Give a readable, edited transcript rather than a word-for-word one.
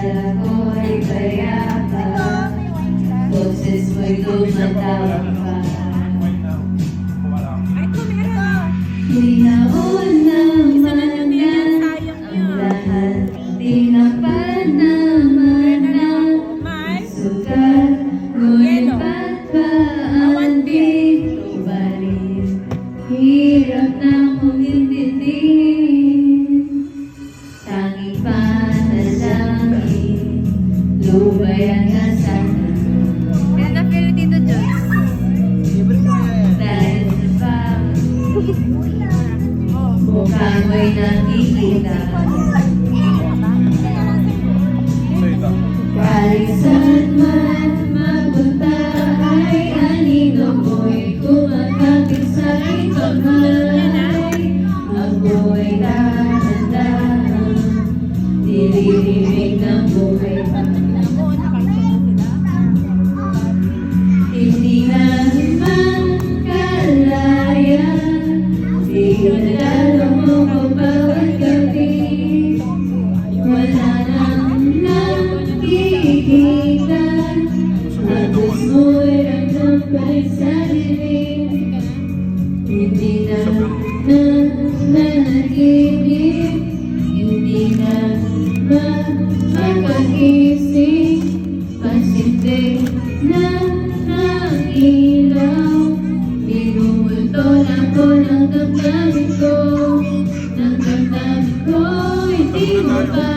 Akala ko'y payapa, boses mo'y tumatawag pa. Hinaon naman ang lahat, di na pa naman ang sukat, ngunit ba't ba ang dito balik? Hirap na kong intindihin, tanging panalangin, lubayan na sana. Kaya na-feel dito, Diyos. Dahil sa mukha mo'y nakikita, kahit saan man mapunta ay anino mo'y kumakapit sa ikamay. Ako'y dahan-dahan, nililinig ng buhay pa. Hindi naman kalaya, di nalala mo ko bawat gabi. Wala nang nakikita, agos mo'y nagtampay sa dilim. Hindi na nanaginip, hindi na makagising, pasimple na ang ilaw. Binumulto na ko ng damdamin ko, ng damdamin ko, hindi mo ba